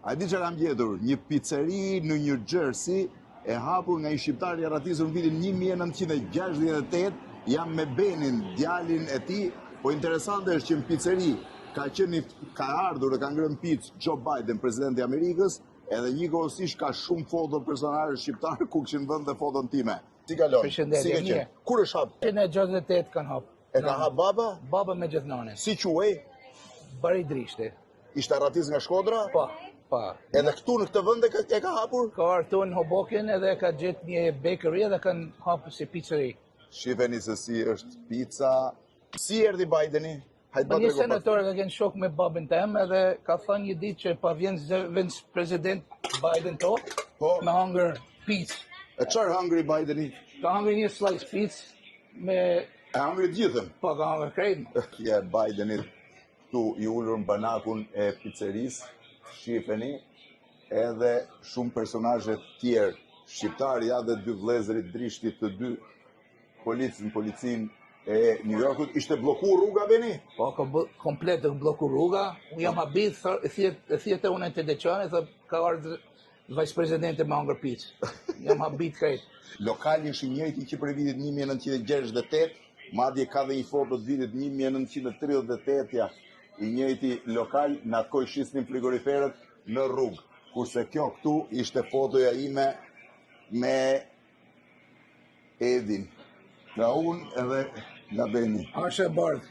A di që kam gjetur? Një pizzeri në New Jersey e hapur nga një shqiptar i ratisur në vitin 1968, jam me Benin, djalin e tij, po interesante është që në pizzeri ka ardhur dhe ka ngrënë pizzë Joe Biden, presidenti i Amerikës, edhe njëkohësisht ka shumë foto personazhe shqiptar ku kishin vënë dhe foton time. Si kalon? Si ke qenë? Kur është hap? Në 68 kanë hap. E ka hap baba? Baba me gjithnane. Si quhej? Bari Drishti. Ishte ratis nga Shkodra? Po. Edhe këtu në këtë vend e ka hapur? Ka ardhur në Hoboken edhe ka gjetë një bakery dhe kanë hapur si pizzeri. Shifeni se si është pizza. Si erdhi Bideni? Një senator ka qenë shok me babën tem edhe ka thënë një ditë që pa vjen president Biden to, me hangër pizza. E çfarë hangri Bideni? Ka hangër një slice pizza me... E hangri gjithën? Po, ka hangër krejnë. Ja, Bidenit tu i ullur në banakun e pizzerisë, shifeni, edhe shumë personazhe tjerë, shqiptarja dhe dy vëllezërit Drishtit të dy policin e New Yorkut. Ishte bllokuar rruga Beni? Po, komplet bllokuar rruga. Unë jam habit, thjetë unë të deqane, thë ka ardhur vice-presidente me hangër pizza. Jam habit krejt. Lokali është i njëjti që për vitit 1968, madje ka dhe një foto të vitit 1938, ja, i njëjti lokal, në atë kohë shisnin frigoriferët në rrugë. Kurse kjo këtu ishte fotoja ime me Edin. Nga unë edhe nga Beni. Ashe bardh.